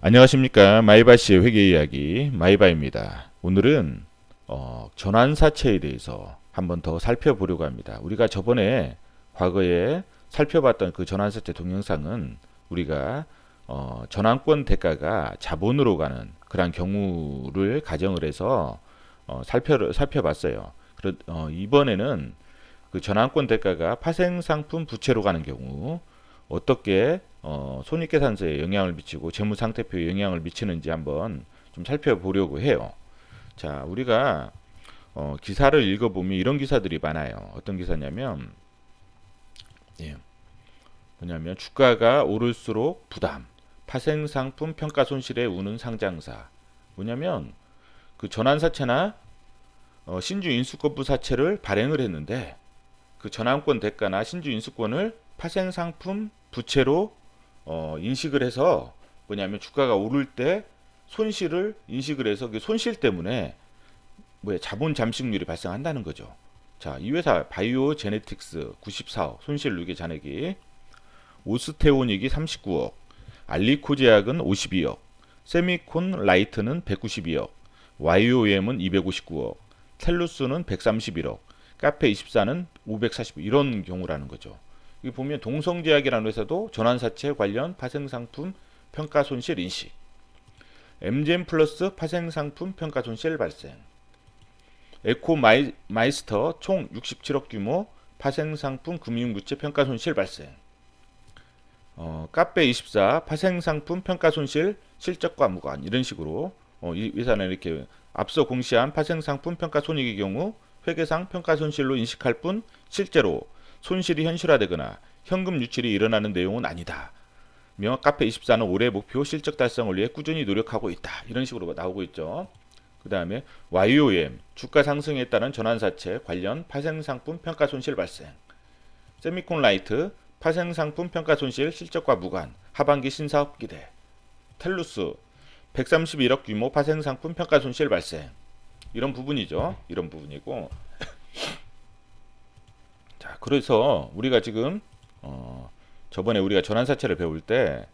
안녕하십니까. 마이바씨의 회계 이야기 마이바입니다. 오늘은 전환사채에 대해서 한번 더 살펴보려고 합니다. 우리가 저번에 과거에 살펴봤던 그 전환사채 동영상은 우리가 전환권 대가가 자본으로 가는 그런 경우를 가정을 해서 살펴봤어요. 이번에는 그 전환권 대가가 파생상품 부채로 가는 경우 어떻게 손익계산서에 영향을 미치고 재무상태표에 영향을 미치는지 한번 좀 살펴보려고 해요. 자, 우리가 기사를 읽어보면 이런 기사들이 많아요. 어떤 기사냐면, 예, 뭐냐면 주가가 오를수록 부담, 파생상품 평가 손실에 우는 상장사. 뭐냐면 그 전환사채나 신주 인수권부 사채를 발행을 했는데 그 전환권 대가나 신주 인수권을 파생상품 부채로 인식을 해서 뭐냐면 주가가 오를 때 손실을 인식을 해서 그 손실 때문에 자본 잠식률이 발생한다는 거죠. 자, 이 회사 바이오 제네틱스 94억 손실 누계 잔액이, 오스테오닉이 39억, 알리코제약은 52억, 세미콘 라이트는 192억, YOM은 259억, 텔루스는 131억, 카페24는 540억, 이런 경우라는 거죠. 여기 보면 동성제약이라는 회사도 전환사채 관련 파생상품 평가손실 인식, 엠젠 플러스 파생상품 평가손실 발생, 에코마이스터 총 67억 규모 파생상품 금융부채 평가손실 발생, 카페24 파생상품 평가손실 실적과 무관, 이런 식으로 이 회사는 이렇게 앞서 공시한 파생상품 평가손익의 경우 회계상 평가손실로 인식할 뿐 실제로 손실이 현실화되거나 현금 유출이 일어나는 내용은 아니다. 카페24는 올해 목표 실적 달성을 위해 꾸준히 노력하고 있다. 이런 식으로 나오고 있죠. 그 다음에 YOM 주가 상승에 따른 전환사채 관련 파생상품 평가손실 발생, 세미콘 라이트 파생상품 평가손실 실적과 무관 하반기 신사업 기대, 텔루스 131억 규모 파생상품 평가손실 발생, 이런 부분이죠. 이런 부분이고, 자, 그래서 우리가 지금 저번에 우리가 전환사채를 배울 때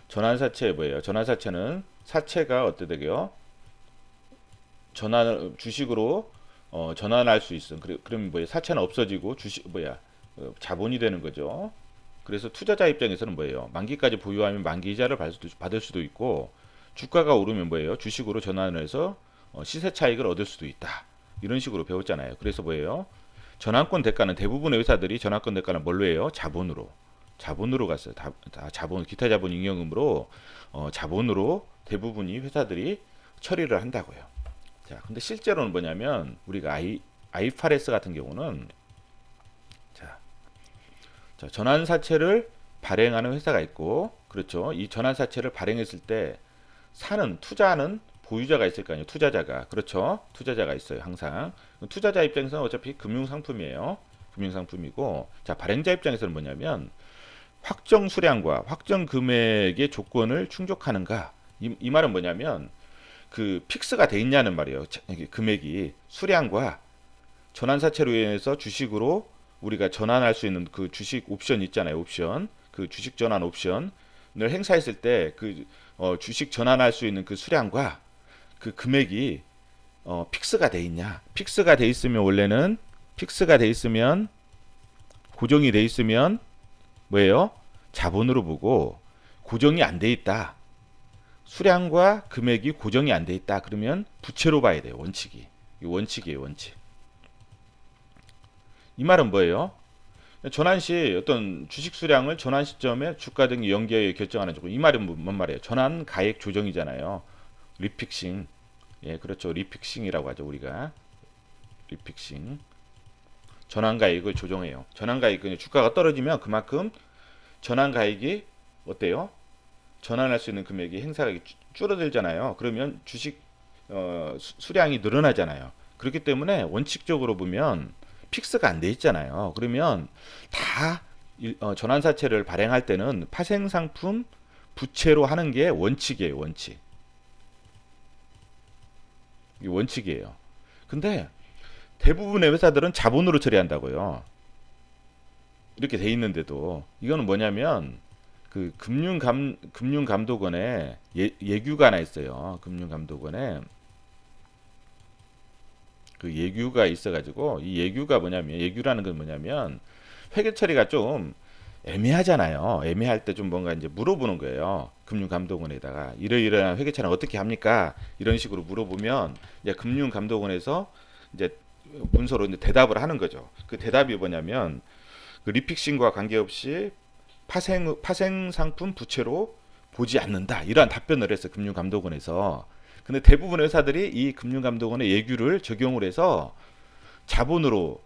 전환사채 뭐예요? 전환사채는 사채가 어떻게 되게요? 전환 주식으로 전환할 수 있음. 그러면 뭐예요? 사채는 없어지고 주식 자본이 되는 거죠. 그래서 투자자 입장에서는 뭐예요? 만기까지 보유하면 만기 이자를 받을 수도 있고, 주가가 오르면 뭐예요? 주식으로 전환을 해서 시세 차익을 얻을 수도 있다. 이런 식으로 배웠잖아요. 그래서 뭐예요? 전환권 대가는 대부분의 회사들이 전환권 대가는 뭘로 해요? 자본으로 갔어요. 다 자본, 기타 자본 잉여금으로 자본으로 대부분이 회사들이 처리를 한다고요. 자, 근데 실제로는 뭐냐면 우리가 아이파레스 같은 경우는 자, 전환사채를 발행하는 회사가 있고, 그렇죠. 이 전환사채를 발행했을 때 투자하는 보유자가 있을 거 아니에요. 투자자가. 그렇죠. 투자자가 있어요. 항상. 투자자 입장에서는 어차피 금융상품이에요. 금융상품이고, 자, 발행자 입장에서는 뭐냐면 확정 수량과 확정 금액의 조건을 충족하는가. 이 말은 뭐냐면 그 픽스가 돼 있냐는 말이에요. 금액이 수량과 전환사채로 인해서 주식으로 우리가 전환할 수 있는 그 주식 옵션 있잖아요. 옵션. 그 주식 전환 옵션을 행사했을 때 그 주식 전환할 수 있는 그 수량과 그 금액이 픽스가 돼 있냐. 픽스가 돼 있으면 고정이 돼 있으면 뭐예요? 자본으로 보고, 고정이 안 돼 있다. 수량과 금액이 고정이 안 돼 있다. 그러면 부채로 봐야 돼요. 원칙이. 이 원칙이에요. 원칙. 이 말은 뭐예요? 전환 시 어떤 주식 수량을 전환 시점에 주가 등이 연계해 결정하는 조건. 이 말은 뭔 말이에요? 전환 가액 조정이잖아요. 리픽싱. 예, 그렇죠. 리픽싱이라고 하죠, 우리가. 리픽싱. 전환 가액을 조정해요. 전환 가액은 주가가 떨어지면 그만큼 전환 가액이 어때요? 전환할 수 있는 금액이 행사가 줄어들잖아요. 그러면 주식 수량이 늘어나잖아요. 그렇기 때문에 원칙적으로 보면 픽스가 안 돼 있잖아요. 그러면 다 전환사채를 발행할 때는 파생상품 부채로 하는 게 원칙이에요. 원칙. 이 원칙이에요. 근데 대부분의 회사들은 자본으로 처리한다고요. 이렇게 돼 있는데도 이거는 뭐냐면 그 금융감독원에 예규가 하나 있어요. 금융감독원에 그 예규가 있어가지고 이 예규가 뭐냐면 예규라는 건 뭐냐면 회계 처리가 좀 애매하잖아요. 애매할 때 좀 뭔가 이제 물어보는 거예요. 금융감독원에다가 이러이러한 회계 처리는 어떻게 합니까? 이런 식으로 물어보면 이제 금융감독원에서 이제 문서로 이제 대답을 하는 거죠. 그 대답이 뭐냐면 그 리픽싱과 관계없이 파생 상품 부채로 보지 않는다. 이러한 답변을 했어. 금융감독원에서. 근데 대부분의 회사들이 이 금융감독원의 예규를 적용을 해서 자본으로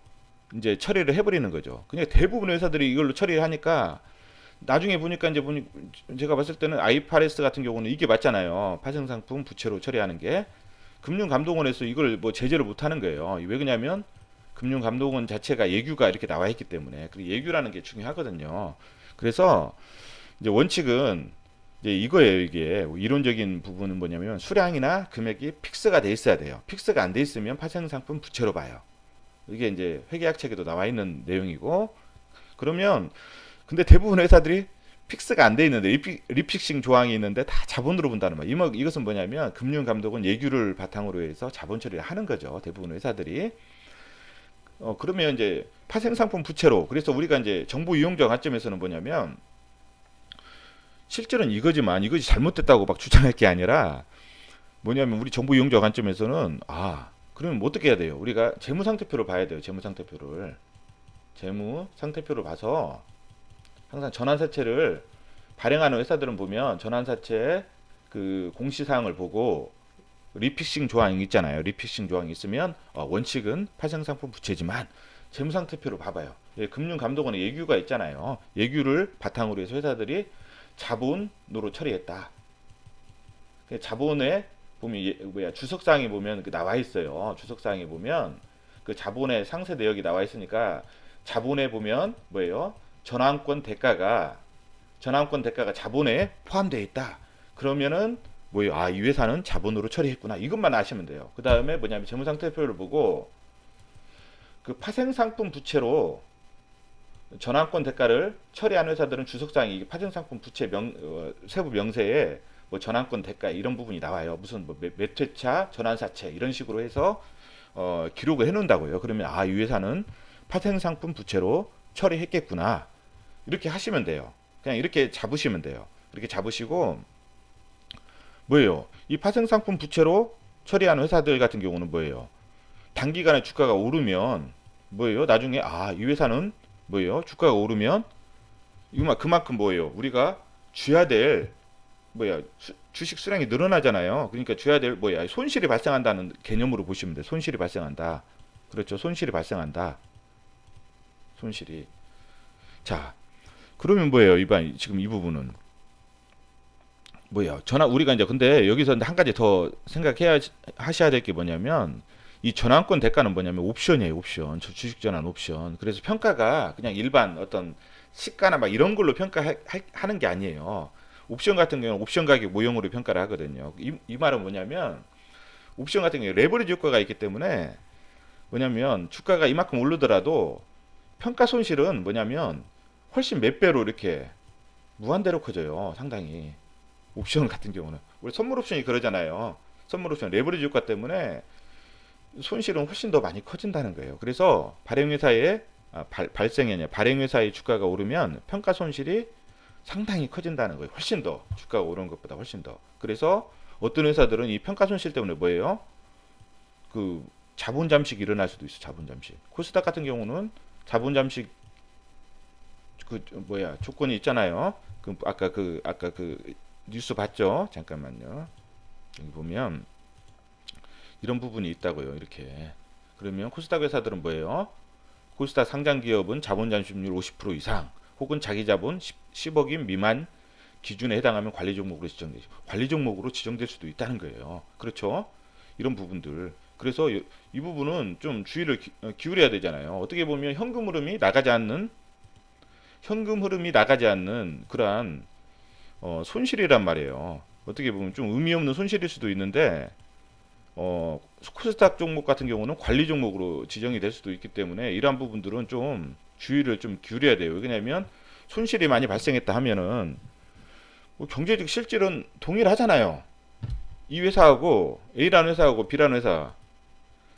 이제 처리를 해버리는 거죠. 그냥 대부분의 회사들이 이걸로 처리를 하니까 나중에 보니까 이제 제가 봤을 때는 IFRS 같은 경우는 이게 맞잖아요. 파생상품 부채로 처리하는 게 금융감독원에서 이걸 뭐 제재를 못 하는 거예요. 왜 그러냐면 금융감독원 자체가 예규가 이렇게 나와 있기 때문에 그리고 예규라는 게 중요하거든요. 그래서 이제 원칙은 이제 이거예요. 이게 이론적인 부분은 뭐냐면 수량이나 금액이 픽스가 돼 있어야 돼요. 픽스가 안 돼 있으면 파생상품 부채로 봐요. 이게 이제 회계학 책에도 나와 있는 내용이고 그러면 근데 대부분 회사들이 픽스가 안 돼 있는데 리픽싱 조항이 있는데 다 자본으로 본다는 말. 이것은 뭐냐면 금융감독은 예규를 바탕으로 해서 자본 처리를 하는 거죠. 대부분 회사들이. 그러면 이제 파생상품 부채로 그래서 우리가 이제 정보 이용자 관점에서는 뭐냐면 실제로는 이거지만 이것이 잘못됐다고 막 주장할 게 아니라 뭐냐면 우리 정보 이용자 관점에서는 그러면 뭐 어떻게 해야 돼요? 우리가 재무상태표를 봐야 돼요. 재무상태표를 봐서 항상 전환사채를 발행하는 회사들은 보면 전환사채 그 공시사항을 보고 리픽싱 조항이 있잖아요. 리픽싱 조항이 있으면 원칙은 파생상품 부채지만 재무상태표를 봐봐요. 금융감독원의 예규가 있잖아요. 예규를 바탕으로 해서 회사들이 자본으로 처리했다. 자본에 보면 주석사항에 보면 나와 있어요. 주석사항에 보면 그 자본의 상세 내역이 나와 있으니까 자본에 보면 뭐예요? 전환권 대가가 자본에 포함되어 있다. 그러면은 뭐예요? 이 회사는 자본으로 처리했구나. 이것만 아시면 돼요. 그 다음에 뭐냐면 재무상태표를 보고 그 파생상품 부채로 전환권 대가를 처리하는 회사들은 주석사항이 파생상품 부채 세부 명세에 뭐 전환권 대가 이런 부분이 나와요. 무슨 뭐 몇 회차 전환사채 이런 식으로 해서 기록을 해놓는다고요. 그러면 이 회사는 파생상품 부채로 처리했겠구나. 이렇게 하시면 돼요. 그냥 이렇게 잡으시면 돼요. 이렇게 잡으시고 뭐예요? 이 파생상품 부채로 처리하는 회사들 같은 경우는 뭐예요? 단기간에 주가가 오르면 뭐예요? 나중에 이 회사는 뭐예요? 주가가 오르면 그만큼 뭐예요? 우리가 줘야 될 주식 수량이 늘어나잖아요. 그러니까 줘야 될 손실이 발생한다는 개념으로 보시면 돼요. 손실이 발생한다. 그렇죠. 손실이 발생한다. 손실이. 자, 그러면 뭐예요? 지금 이 부분은 우리가 이제 근데 여기서 한 가지 더 하셔야 될 게 뭐냐면 이 전환권 대가는 뭐냐면 옵션이에요. 옵션. 주식 전환 옵션. 그래서 평가가 그냥 일반 어떤 시가나 막 이런 걸로 평가하는 게 아니에요. 옵션 같은 경우는 옵션 가격 모형으로 평가를 하거든요. 이 말은 뭐냐면 옵션 같은 경우에 레버리지 효과가 있기 때문에 뭐냐면 주가가 이만큼 오르더라도 평가 손실은 뭐냐면 훨씬 몇 배로 이렇게 무한대로 커져요. 상당히. 옵션 같은 경우는 우리 선물 옵션이 그러잖아요. 선물 옵션 레버리지 효과 때문에 손실은 훨씬 더 많이 커진다는 거예요. 그래서 발행회사의 발생이 아니라 발행회사의 주가가 오르면 평가 손실이 상당히 커진다는 거예요. 훨씬 더 주가가 오른 것보다 훨씬 더. 그래서 어떤 회사들은 이 평가 손실 때문에 뭐예요? 그 자본 잠식이 일어날 수도 있어. 자본 잠식. 코스닥 같은 경우는 자본 잠식 조건이 있잖아요. 아까 그 뉴스 봤죠? 잠깐만요. 여기 보면 이런 부분이 있다고요. 이렇게. 그러면 코스닥 회사들은 뭐예요? 코스닥 상장 기업은 자본 잠식률 50% 이상 혹은 자기 자본 10억인 미만 기준에 해당하면 관리 종목으로 지정될 수도 있다는 거예요. 그렇죠? 이런 부분들. 그래서 이 부분은 좀 주의를 기울여야 되잖아요. 어떻게 보면 현금 흐름이 나가지 않는 그러한 손실이란 말이에요. 어떻게 보면 좀 의미 없는 손실일 수도 있는데 코스닥 종목 같은 경우는 관리 종목으로 지정이 될 수도 있기 때문에 이러한 부분들은 좀 주의를 좀 기울여야 돼요. 왜냐하면 손실이 많이 발생했다 하면은 경제적 실질은 동일하잖아요. 이 회사하고 A라는 회사하고 B라는 회사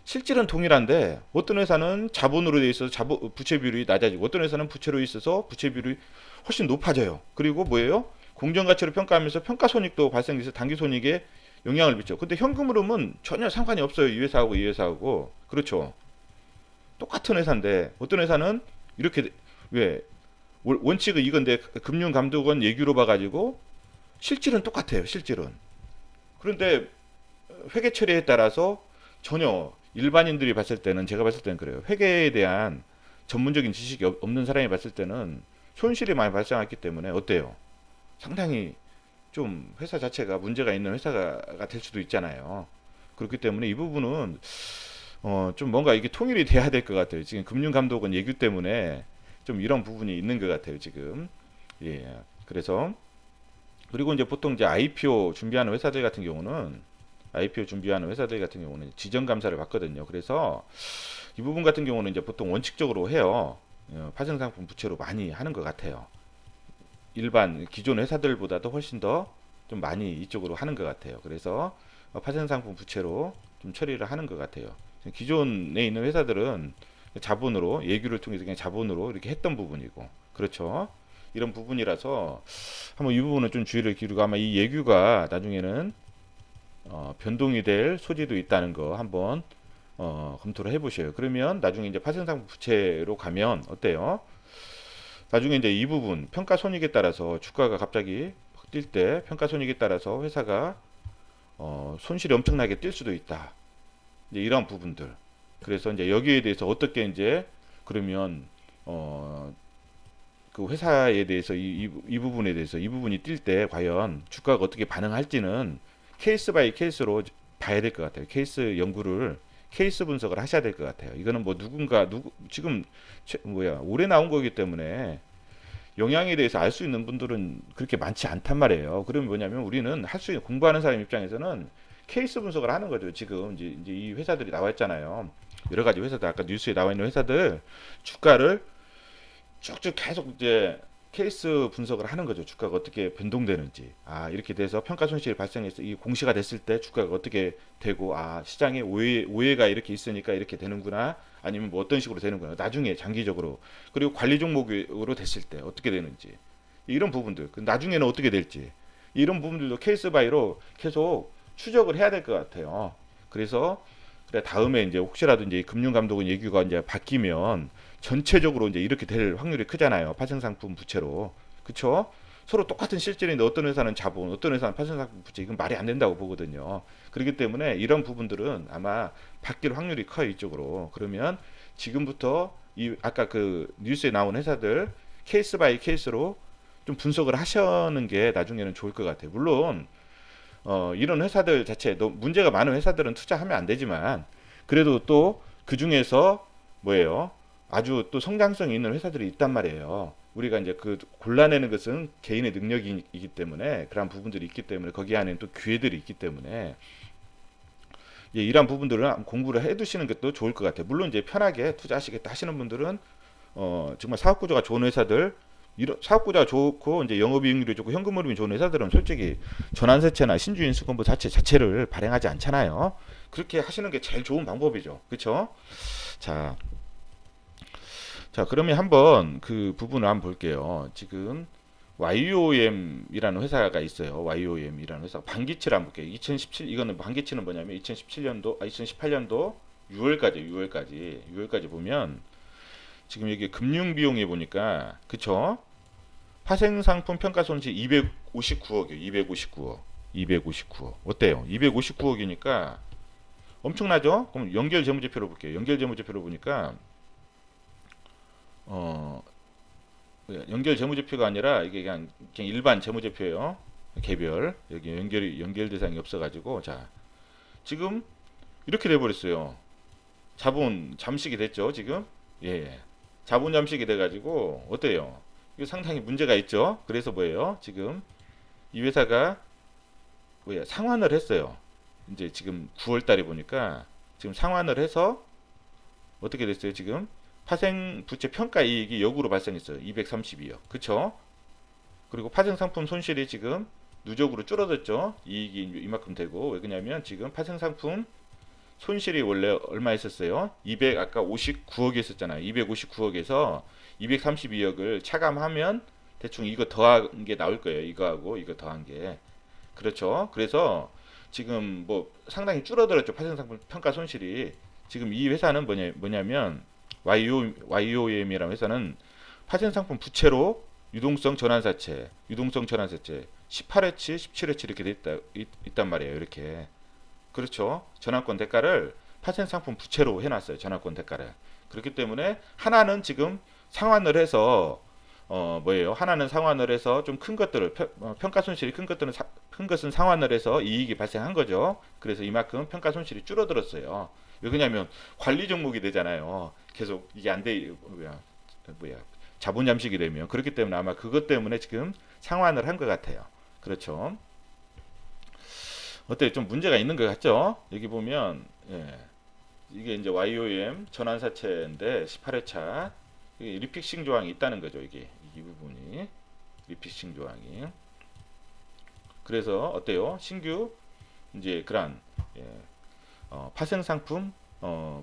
실질은 동일한데 어떤 회사는 자본으로 돼 있어서 부채 비율이 낮아지고 어떤 회사는 부채로 있어서 부채 비율이 훨씬 높아져요. 그리고 뭐예요? 공정 가치로 평가하면서 평가 손익도 발생해서 단기 손익에 영향을 미쳐. 근데 현금 흐름은 전혀 상관이 없어요. 이 회사하고 이 회사하고. 그렇죠. 똑같은 회사인데 어떤 회사는 이렇게 왜 원칙은 이건데 금융감독원 얘기로 봐가지고 실질은 똑같아요. 실질은. 그런데 회계 처리에 따라서 전혀 일반인들이 봤을 때는 제가 봤을 때는 그래요. 회계에 대한 전문적인 지식이 없는 사람이 봤을 때는 손실이 많이 발생했기 때문에 어때요? 상당히 좀 회사 자체가 문제가 있는 회사가 될 수도 있잖아요. 그렇기 때문에 이 부분은 좀 뭔가 이게 통일이 돼야 될 것 같아요. 지금 금융감독원 얘기 때문에 좀 이런 부분이 있는 것 같아요. 지금 예. 그래서 그리고 이제 보통 이제 IPO 준비하는 회사들 같은 경우는 IPO 준비하는 회사들 같은 경우는 지정 감사를 받거든요. 그래서 이 부분 같은 경우는 이제 보통 원칙적으로 해요. 파생상품 부채로 많이 하는 것 같아요. 일반 기존 회사들보다도 훨씬 더 좀 많이 이쪽으로 하는 것 같아요. 그래서 파생상품 부채로 좀 처리를 하는 것 같아요. 기존에 있는 회사들은 자본으로 예규를 통해서 그냥 자본으로 이렇게 했던 부분이고 그렇죠. 이런 부분이라서 한번 이 부분은 좀 주의를 기울이고 아마 이 예규가 나중에는 변동이 될 소지도 있다는 거 한번 검토를 해보셔요. 그러면 나중에 이제 파생상품 부채로 가면 어때요? 나중에 이제 이 부분 평가 손익에 따라서 주가가 갑자기 뛸 때 평가 손익에 따라서 회사가 손실이 엄청나게 뛸 수도 있다. 이제 이런 부분들. 그래서 이제 여기에 대해서 어떻게 이제 그러면 그 회사에 대해서 이 부분에 대해서 이 부분이 뛸 때 과연 주가가 어떻게 반응할지는 케이스 바이 케이스로 봐야 될 것 같아요. 케이스 연구를 케이스 분석을 하셔야 될 것 같아요. 이거는 뭐 누구 지금 올해 나온 거기 때문에 영향에 대해서 알 수 있는 분들은 그렇게 많지 않단 말이에요. 그러면 뭐냐면 우리는 할 수 있는 공부하는 사람 입장에서는 케이스 분석을 하는 거죠. 지금 이제 이 회사들이 나와 있잖아요. 여러 가지 회사들 아까 뉴스에 나와 있는 회사들 주가를 쭉쭉 계속 이제 케이스 분석을 하는 거죠. 주가가 어떻게 변동되는지. 아, 이렇게 돼서 평가 손실이 발생해서 이 공시가 됐을 때 주가가 어떻게 되고, 아, 시장에 오해가 이렇게 있으니까 이렇게 되는구나. 아니면 뭐 어떤 식으로 되는구나. 나중에 장기적으로. 그리고 관리 종목으로 됐을 때 어떻게 되는지. 이런 부분들. 나중에는 어떻게 될지. 이런 부분들도 케이스 바이로 계속 추적을 해야 될 것 같아요. 그래서 그래 다음에 이제 혹시라도 이제 금융감독원 얘기가 이제 바뀌면 전체적으로 이제 이렇게 될 확률이 크잖아요. 파생상품 부채로. 그쵸? 서로 똑같은 실질인데 어떤 회사는 자본, 어떤 회사는 파생상품 부채. 이건 말이 안 된다고 보거든요. 그렇기 때문에 이런 부분들은 아마 바뀔 확률이 커요. 이쪽으로. 그러면 지금부터 이 아까 그 뉴스에 나온 회사들 케이스 바이 케이스로 좀 분석을 하시는 게 나중에는 좋을 것 같아요. 물론 이런 회사들 자체 문제가 많은 회사들은 투자하면 안 되지만 그래도 또 그 중에서 뭐예요? 아주 또 성장성이 있는 회사들이 있단 말이에요. 우리가 이제 그 골라내는 것은 개인의 능력이기 때문에 그런 부분들이 있기 때문에 거기 안에는 또 기회들이 있기 때문에 이러한 부분들은 공부를 해두시는 것도 좋을 것 같아요. 물론 이제 편하게 투자하시겠다 하시는 분들은 정말 사업 구조가 좋은 회사들 이런 사업 구조가 좋고 이제 영업이익률이 좋고 현금 흐름이 좋은 회사들은 솔직히 전환세채나 신주인수권부 자체를 발행하지 않잖아요. 그렇게 하시는 게 제일 좋은 방법이죠. 그렇죠? 자, 그러면 한번 그 부분을 한번 볼게요. 지금 YOM이라는 회사가 있어요. YOM이라는 회사 반기치를 한번 볼게요. 2017 이거는 반기치는 뭐냐면 2017년도 2018년도 6월까지 보면 지금 여기 금융 비용에 보니까 그쵸? 파생상품 평가 손실 259억이에요. 259억. 어때요? 259억이니까 엄청나죠? 그럼 연결 재무제표로 볼게요. 연결 재무제표로 보니까 어 연결 재무제표가 아니라 이게 그냥 일반 재무제표예요. 개별 여기 연결 대상이 없어가지고 자 지금 이렇게 돼버렸어요. 자본 잠식이 됐죠 지금. 예, 자본 잠식이 돼가지고 어때요? 이거 상당히 문제가 있죠. 그래서 뭐예요? 지금 이 회사가 뭐야 상환을 했어요. 이제 지금 9월 달에 보니까 지금 상환을 해서 어떻게 됐어요? 지금 파생 부채 평가 이익이 역으로 발생했어요. 232억. 그쵸? 그리고 파생상품 손실이 지금 누적으로 줄어들었죠. 이익이 이만큼 되고 왜 그러냐면 지금 파생상품 손실이 원래 얼마 있었어요? 200 아까 59억이 있었잖아요. 259억에서 232억을 차감하면 대충 이거 더한 게 나올 거예요. 이거하고 이거 더한 게. 그렇죠. 그래서 지금 뭐 상당히 줄어들었죠. 파생상품 평가 손실이. 지금 이 회사는 뭐냐면 YOM이라는 회사는 파생상품 부채로 유동성 전환사채 18회치, 17회치 이렇게 있단 말이에요. 이렇게. 그렇죠. 전환권 대가를 파생상품 부채로 해놨어요. 전환권 대가를. 그렇기 때문에 하나는 지금 상환을 해서 뭐예요? 하나는 상환을 해서 좀 큰 것들을 평가 손실이 큰 것은 상환을 해서 이익이 발생한 거죠. 그래서 이만큼 평가 손실이 줄어들었어요. 왜 그러냐면 관리 종목이 되잖아요. 계속 이게 안 돼, 뭐야 자본 잠식이 되면 그렇기 때문에 아마 그것 때문에 지금 상환을 한 것 같아요. 그렇죠. 어때 좀 문제가 있는 것 같죠? 여기 보면 이게 이제 YOM 전환사채인데 18회차 리픽싱 조항이 있다는 거죠. 이게 이 부분이 리픽싱 조항이. 그래서 어때요? 신규 이제 그런 파생 상품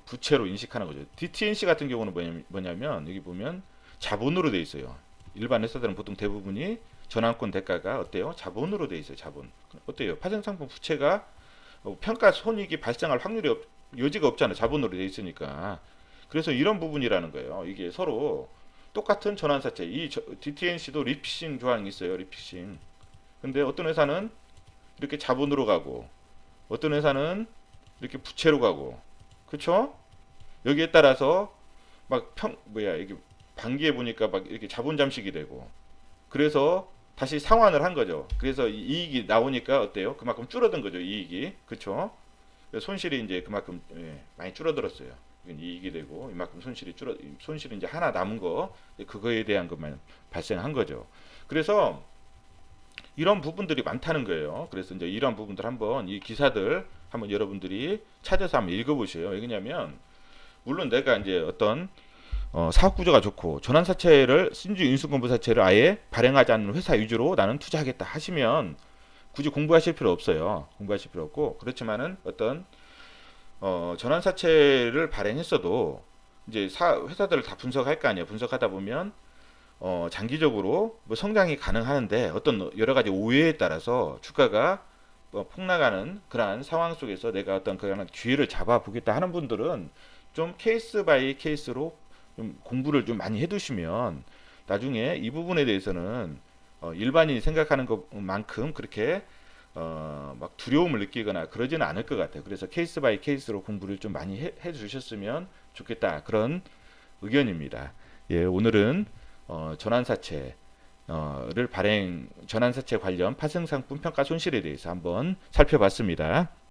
부채로 인식하는 거죠. DTNC 같은 경우는 뭐냐면 여기 보면 자본으로 돼 있어요. 일반 회사들은 보통 대부분이 전환권 대가가 어때요? 자본으로 돼 있어요. 자본. 어때요? 파생 상품 부채가 평가 손익이 발생할 여지가 없잖아요. 자본으로 돼 있으니까. 그래서 이런 부분이라는 거예요. 이게 서로 똑같은 전환사채. 이 DTNC도 리픽싱 조항이 있어요. 리픽싱. 근데 어떤 회사는 이렇게 자본으로 가고 어떤 회사는 이렇게 부채로 가고 그렇죠? 여기에 따라서 막 이게 반기에 보니까 막 이렇게 자본 잠식이 되고 그래서 다시 상환을 한 거죠. 그래서 이익이 나오니까 어때요? 그만큼 줄어든 거죠. 이익이. 그렇죠? 손실이 이제 그만큼 많이 줄어들었어요. 이익이 되고 이만큼 손실이 이제 하나 남은 거 그거에 대한 것만 발생한 거죠. 그래서 이런 부분들이 많다는 거예요. 그래서 이제 이런 부분들 한번 이 기사들 한번 여러분들이 찾아서 한번 읽어보세요. 왜냐면 물론 내가 이제 어떤 사업 구조가 좋고 전환사채를 신주 인수분부사채를 아예 발행하지 않는 회사 위주로 나는 투자하겠다 하시면 굳이 공부하실 필요 없어요. 공부하실 필요 없고 그렇지만은 어떤 전환사채를 발행했어도 이제 회사들을 다 분석할 거 아니에요. 분석하다 보면 장기적으로 뭐 성장이 가능하는데 어떤 여러 가지 오해에 따라서 주가가 폭락하는 그러한 상황 속에서 내가 어떤 그런 기회를 잡아보겠다 하는 분들은 좀 케이스 바이 케이스로 좀 공부를 좀 많이 해두시면 나중에 이 부분에 대해서는 일반인이 생각하는 것만큼 그렇게 막 두려움을 느끼거나 그러지는 않을 것 같아요. 그래서 케이스 바이 케이스로 공부를 좀 많이 해주셨으면 좋겠다 그런 의견입니다. 예, 오늘은 전환사채 전환사채 관련 파생상품 평가 손실에 대해서 한번 살펴봤습니다.